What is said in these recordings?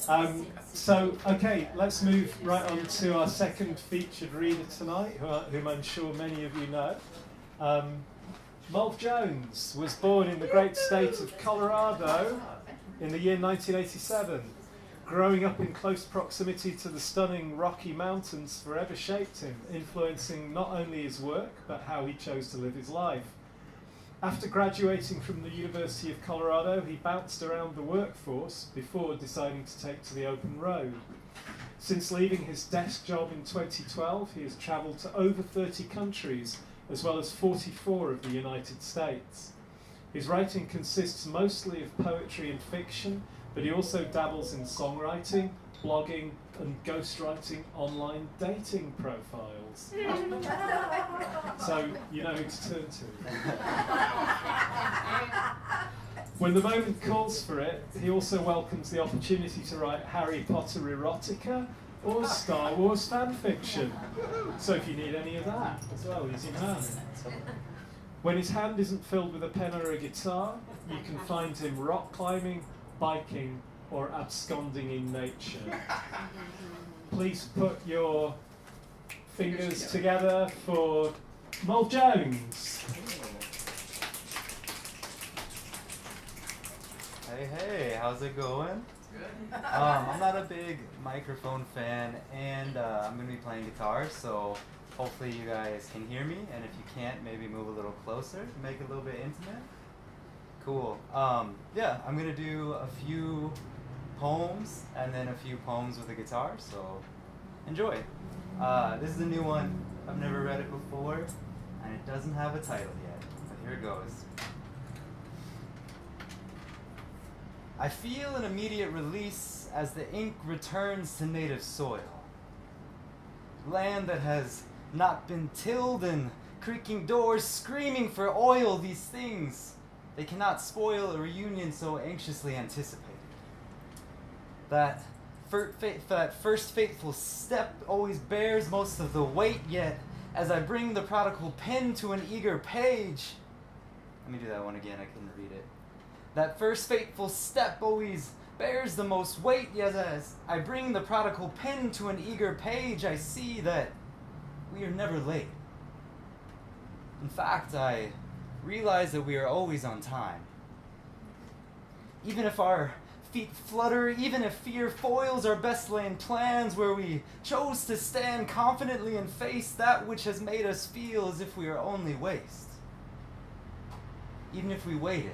Okay, let's move right on to our second featured reader tonight, whom I'm sure many of you know. Mulv Jones was born in the great state of Colorado in the year 1987. Growing up in close proximity to the stunning Rocky Mountains forever shaped him, influencing not only his work, but how he chose to live his life. After graduating from the University of Colorado, he bounced around the workforce before deciding to take to the open road. Since leaving his desk job in 2012, he has travelled to over 30 countries, as well as 44 of the United States. His writing consists mostly of poetry and fiction, but he also dabbles in songwriting, blogging, and ghostwriting online dating profiles. So you know who to turn to. When the moment calls for it, he also welcomes the opportunity to write Harry Potter erotica or Star Wars fan fiction. So if you need any of that as well, he's in hand. When his hand isn't filled with a pen or a guitar, you can find him rock climbing, biking, or absconding in nature. Please put your fingers together for Mulv Jones. Hey, how's it going? Good. I'm not a big microphone fan, and I'm going to be playing guitar, so hopefully you guys can hear me, and if you can't, maybe move a little closer to make it a little bit intimate. Cool. Yeah, I'm going to do a few poems, and then a few poems with a guitar, so enjoy. This is a new one. I've never read it before, and it doesn't have a title yet, but here it goes. I feel an immediate release as the ink returns to native soil. Land that has not been tilled and creaking doors screaming for oil, these things, they cannot spoil a reunion so anxiously anticipated. That first fateful step always bears most of the weight, yet as I bring the prodigal pen to an eager page, let me do that one again, I couldn't read it. That first fateful step always bears the most weight, yet as I bring the prodigal pen to an eager page, I see that we are never late. In fact, I realize that we are always on time. Even if our feet flutter, even if fear foils our best laid plans, where we chose to stand confidently and face that which has made us feel as if we are only waste. Even if we waited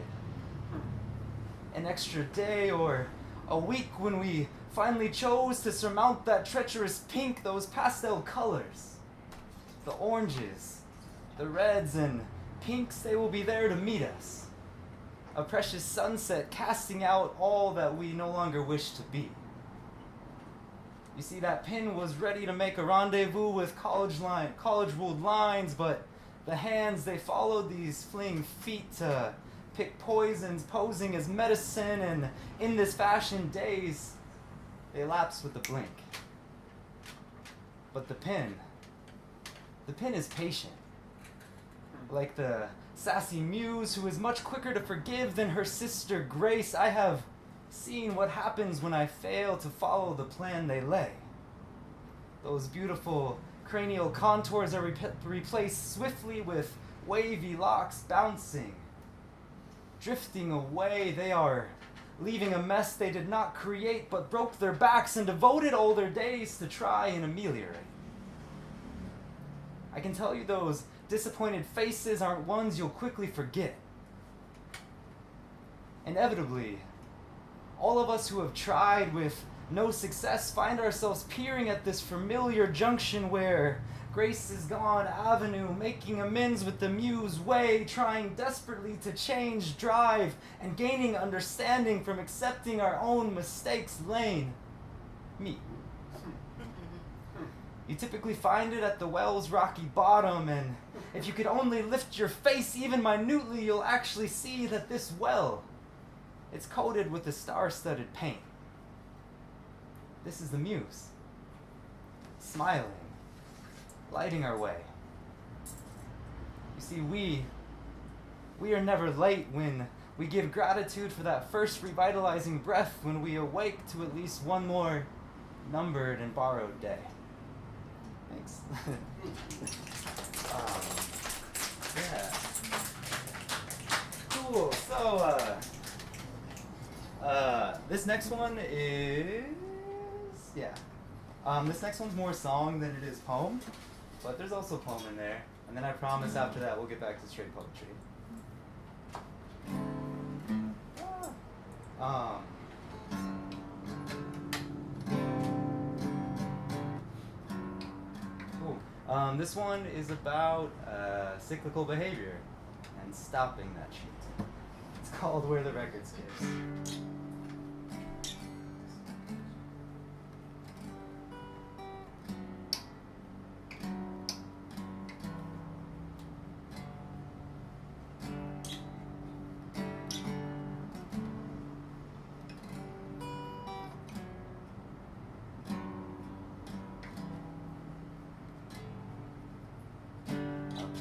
an extra day or a week when we finally chose to surmount that treacherous pink, those pastel colors, the oranges, the reds and pinks, they will be there to meet us. A precious sunset casting out all that we no longer wish to be. You see, that pen was ready to make a rendezvous with college-ruled lines, but the hands, they followed these fleeing feet to pick poisons, posing as medicine, and in this fashion days, they lapse with a blink. But the pen is patient. Like the sassy muse who is much quicker to forgive than her sister Grace, I have seen what happens when I fail to follow the plan they lay. Those beautiful cranial contours are replaced swiftly with wavy locks bouncing, drifting away. They are leaving a mess they did not create, but broke their backs and devoted all their days to try and ameliorate. I can tell you those disappointed faces aren't ones you'll quickly forget. Inevitably, all of us who have tried with no success find ourselves peering at this familiar junction where Grace is gone avenue, making amends with the muse way, trying desperately to change drive and gaining understanding from accepting our own mistakes lane. Me. You typically find it at the well's rocky bottom, and if you could only lift your face even minutely, you'll actually see that this well, it's coated with a star-studded paint. This is the muse, smiling, lighting our way. You see, we are never late when we give gratitude for that first revitalizing breath when we awake to at least one more numbered and borrowed day. Thanks. Yeah. Cool. So, this next one is, this next one's more song than it is poem, but there's also poem in there. And then I promise after that we'll get back to straight poetry. Cool. This one is about cyclical behavior and stopping that shit. It's called Where the Record Skips.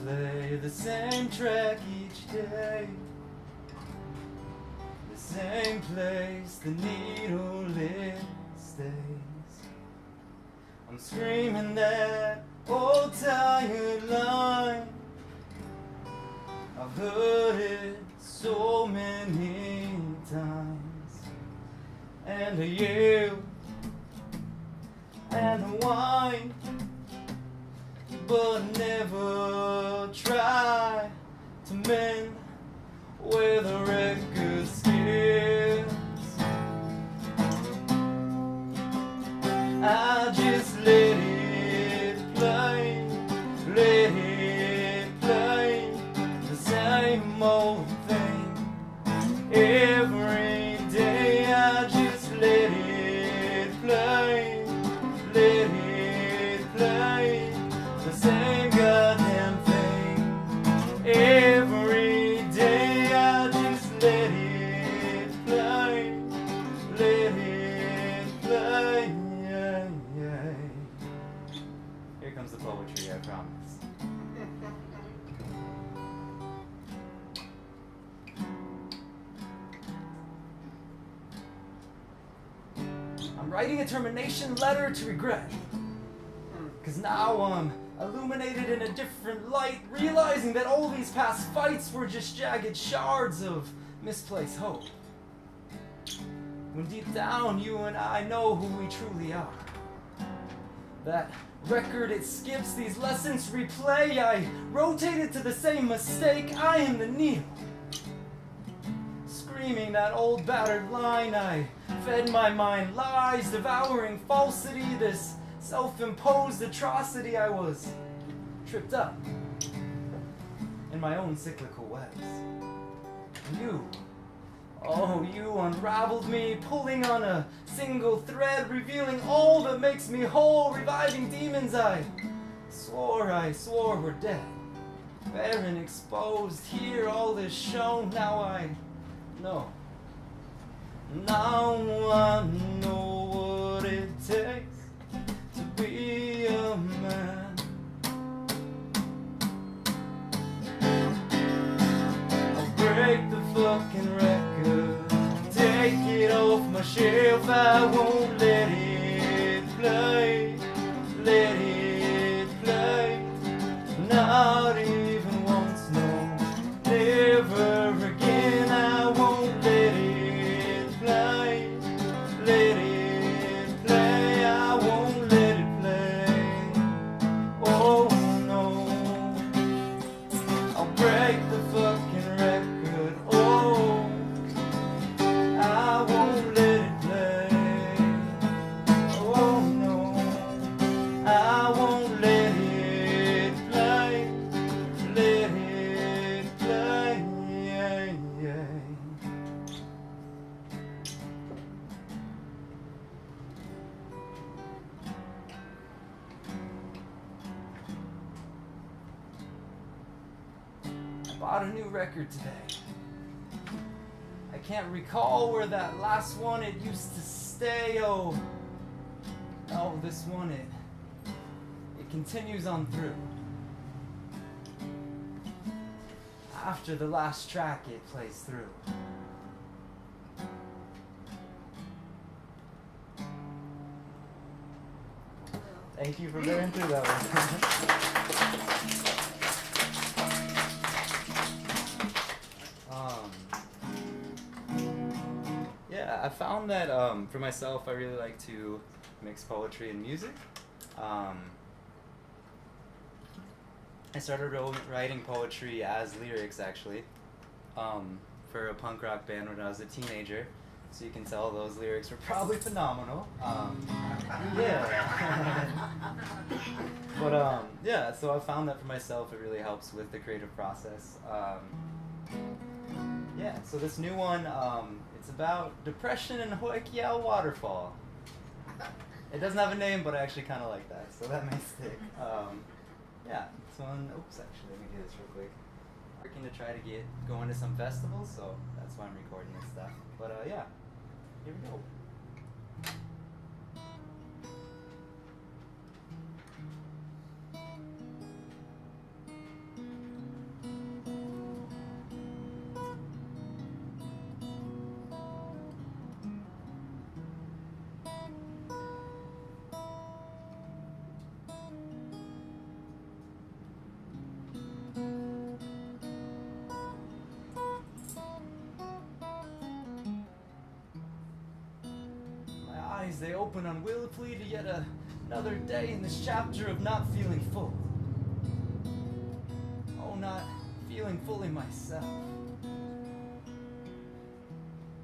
Play the same track each day, the same place, the needle it stays. I'm screaming that old tired line, I've heard it so many times. And the yell and the whine, but never try to mend where the record skips. I just let it play, the same old thing every day. I just let it play, the same goddamn thing every day. I just let it play, Here comes the poetry, I promise. I'm writing a termination letter to regret, 'cause now I'm illuminated in a different light, realizing that all these past fights were just jagged shards of misplaced hope. When deep down you and I know who we truly are. That record, it skips, these lessons replay. I rotated to the same mistake, I am the needle. Screaming that old battered line, I fed my mind lies, devouring falsity, this self-imposed atrocity. I was tripped up in my own cyclical webs. You unraveled me, pulling on a single thread, revealing all that makes me whole, reviving demons I swore were dead. Barren, exposed, here all is shown, now I know. Now I know what it takes to be a man. I'll break the fucking record, take it off my shelf. I won't let it play, not even once, no, never again. I won't let it play, I won't let it play. Oh no, I'll break the fucking record. Oh, I won't let it play. Oh no, I won't let it play, I bought a new record today. I can't recall where that last one it used to stay. Oh, no, this one it continues on through. after the last track it plays through. Thank you for bearing through that one. Yeah, I found that for myself, I really like to mix poetry and music. I started writing poetry as lyrics, actually, for a punk rock band when I was a teenager. So you can tell those lyrics were probably phenomenal. Yeah. But yeah, so I found that for myself, it really helps with the creative process. Yeah, so this new one, it's about depression in Huay, Kaew, Waterfall. It doesn't have a name, but I actually kind of like that, so that may stick. Yeah, this one, oops, actually, let me do this real quick. Working to try to get going to some festivals, so that's why I'm recording this stuff. But yeah, here we go. They open unwillfully to yet another day in this chapter of not feeling full. Oh, not feeling fully myself.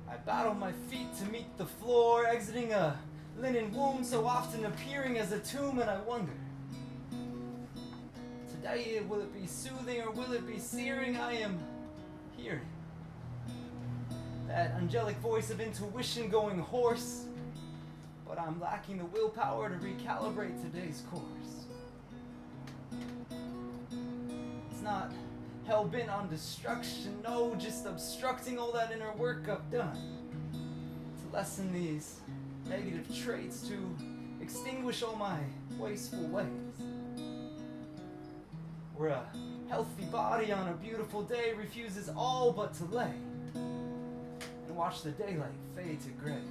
I battle my feet to meet the floor, exiting a linen womb so often appearing as a tomb, and I wonder, today will it be soothing or will it be searing? I am hearing that angelic voice of intuition going hoarse, but I'm lacking the willpower to recalibrate today's course. It's not hell-bent on destruction, no, just obstructing all that inner work I've done to lessen these negative traits, to extinguish all my wasteful ways. Where a healthy body on a beautiful day refuses all but to lay and watch the daylight fade to gray.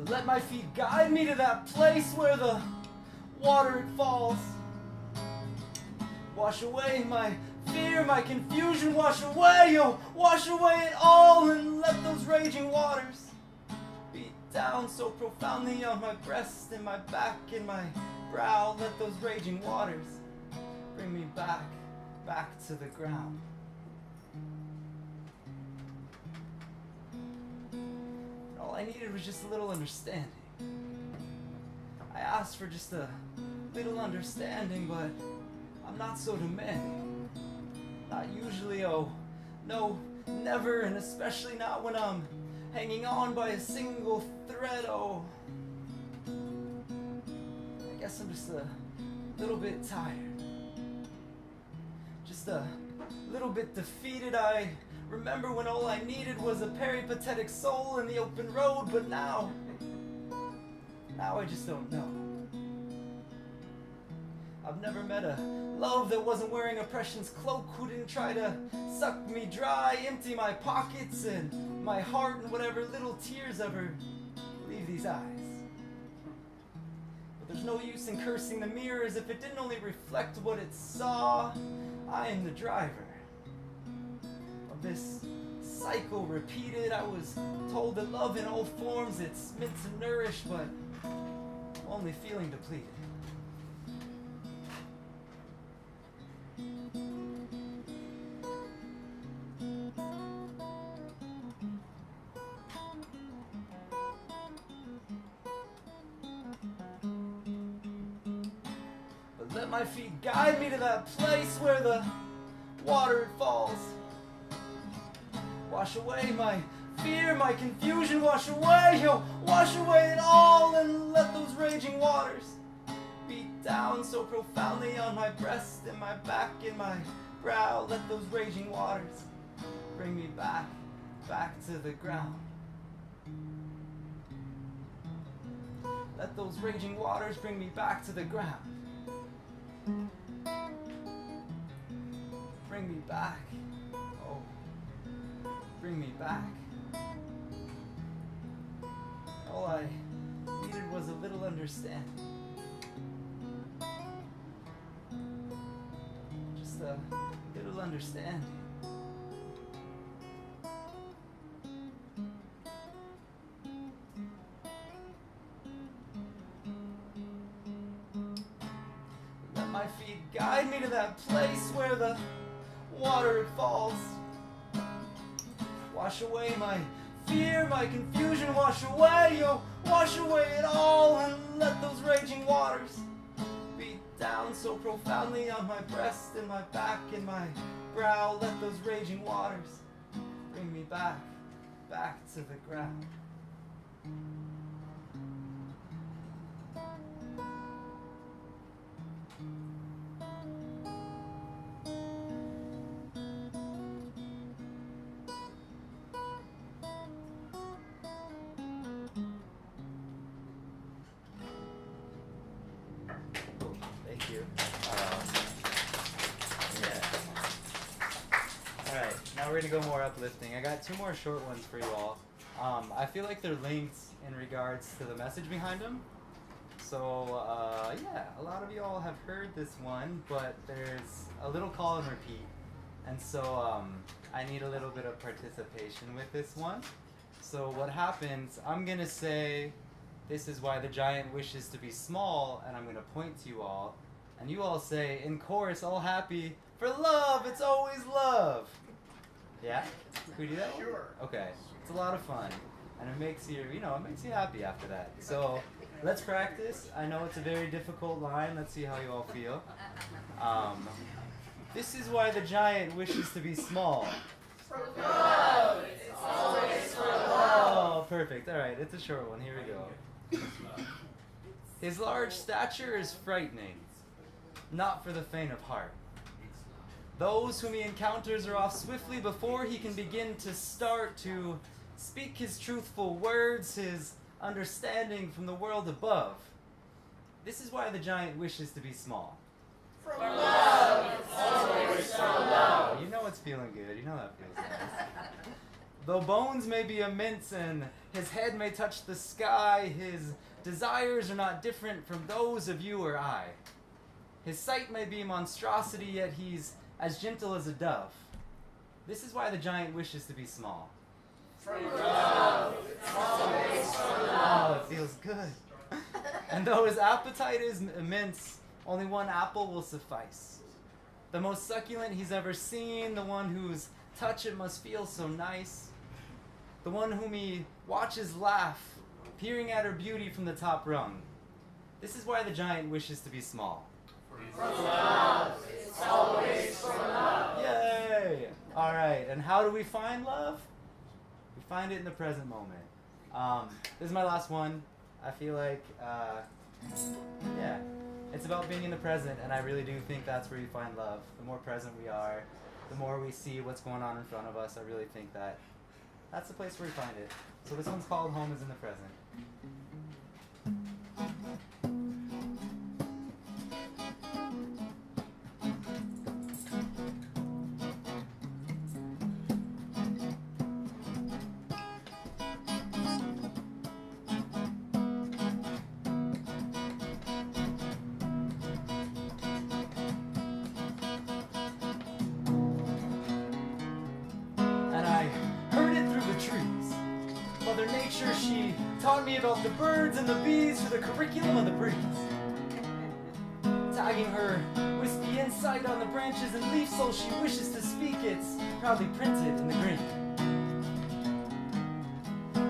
Let my feet guide me to that place where the water falls. Wash away my fear, my confusion, wash away, oh, wash away it all, and let those raging waters beat down so profoundly on my breast and my back and my brow. Let those raging waters bring me back to the ground. All I needed was just a little understanding. I asked for just a little understanding, but I'm not so demanding. Not usually, oh, no, never, and especially not when I'm hanging on by a single thread, oh. I guess I'm just a little bit tired. Just a little bit defeated. I remember when all I needed was a peripatetic soul in the open road, but now I just don't know. I've never met a love that wasn't wearing oppression's cloak, who didn't try to suck me dry, empty my pockets and my heart, and whatever little tears ever leave these eyes. But there's no use in cursing the mirrors if it didn't only reflect what it saw. I am the driver of this cycle repeated. I was told that love in all forms, it's meant to nourish, but I'm only feeling depleted. But let my feet guide me to that place where the water falls. Wash away my fear, my confusion, wash away, yo, wash away it all, and let those raging waters beat down so profoundly on my breast and my back and my brow. Let those raging waters bring me back back to the ground. Let those raging waters bring me back to the ground. Bring me back. Oh, bring me back. All I needed was a little understanding. Just a little understanding. Let my feet guide me to that place where the water falls. Wash away my fear, my confusion, wash away, oh, wash away it all, and let those raging waters beat down so profoundly on my breast and my back and my brow. Let those raging waters bring me back, back to the ground. Thank you. Yeah. Alright, now we're going to go more uplifting. I got two more short ones for you all. I feel like they're linked in regards to the message behind them. So, yeah, a lot of you all have heard this one, but there's a little call and repeat. And so, I need a little bit of participation with this one. So what happens, I'm going to say, "This is why the giant wishes to be small," and I'm going to point to you all. And you all say, in chorus, all happy, "For love, it's always love." Yeah? Can we do that one? Sure. Okay. It's a lot of fun. And it makes you, it makes you happy after that. So let's practice. I know it's a very difficult line. Let's see how you all feel. This is why the giant wishes to be small. For love, it's always for love. Oh, perfect. All right, it's a short one. Here we go. His large stature is frightening, not for the faint of heart. Those whom he encounters are off swiftly before he can begin to start to speak his truthful words, his understanding from the world above. This is why the giant wishes to be small. For love, it's always for love. You know it's feeling good. You know that feels nice. Though bones may be immense and his head may touch the sky, his desires are not different from those of you or I. His sight may be monstrosity, yet he's as gentle as a dove. This is why the giant wishes to be small. For love, it's always for love. Oh, it feels good. And though his appetite is immense, only one apple will suffice. The most succulent he's ever seen, the one whose touch it must feel so nice. The one whom he watches laugh, peering at her beauty from the top rung. This is why the giant wishes to be small. For love, it's always for love. Yay! Alright, and how do we find love? We find it in the present moment. This is my last one. I feel like, yeah, it's about being in the present, and I really do think that's where you find love. The more present we are, the more we see what's going on in front of us. I really think that's the place where we find it. So this one's called Home is in the Present. Mother Nature, she taught me about the birds and the bees through the curriculum of the breeze. Tagging her wispy insight on the branches and leaves so she wishes to speak, it's proudly printed in the green.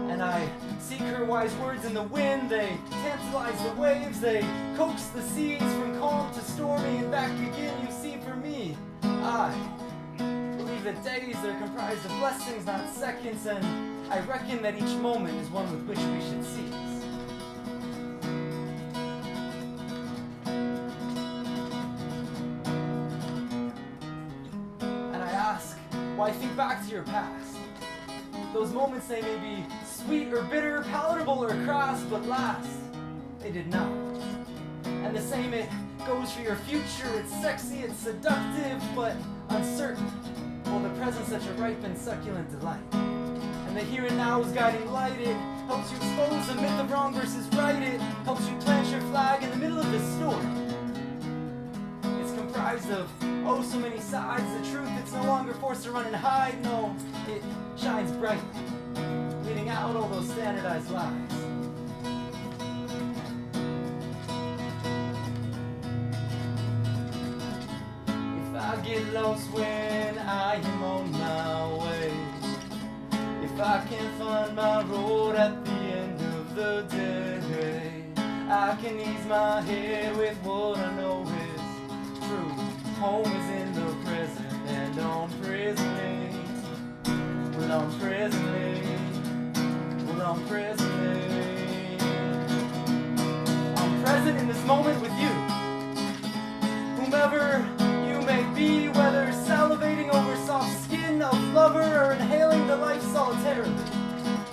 And I seek her wise words in the wind, they tantalize the waves, they coax the seas from calm to stormy and back again. You see, for me, I believe that days are comprised of blessings, not seconds, and I reckon that each moment is one with which we should seize. And I ask, why think back to your past? Those moments, they may be sweet or bitter, palatable or cross, but last, they did not. And the same it goes for your future. It's sexy, it's seductive, but uncertain. While the present's such a ripe and succulent delight. And the here and now is guiding light. It helps you expose the myth of wrong versus right. It helps you plant your flag in the middle of the storm. It's comprised of oh so many sides. The truth, it's no longer forced to run and hide. No, it shines bright, leading out all those standardized lies. If I get lost when I am on my way, if I can't find my road at the end of the day, I can ease my head with what I know is true. Home is in the present and on presently. Well, on presently. Well, on presently. I'm present in this moment with you. Whomever you may be, whether salivating over soft skin of lover or inhaling the life solitarily.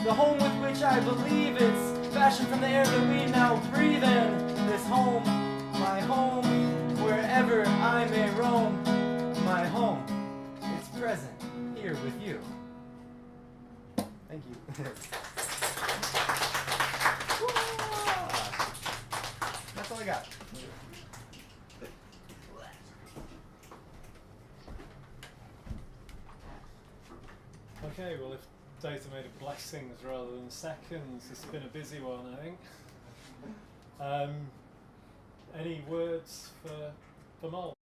The home with which I believe it's fashioned from the air that we now breathe in. This home, my home, wherever I may roam. My home, it's present here with you. Thank you. That's all I got. Okay, well, if data made of blessings rather than seconds, it's been a busy one, I think. Any words for Molv?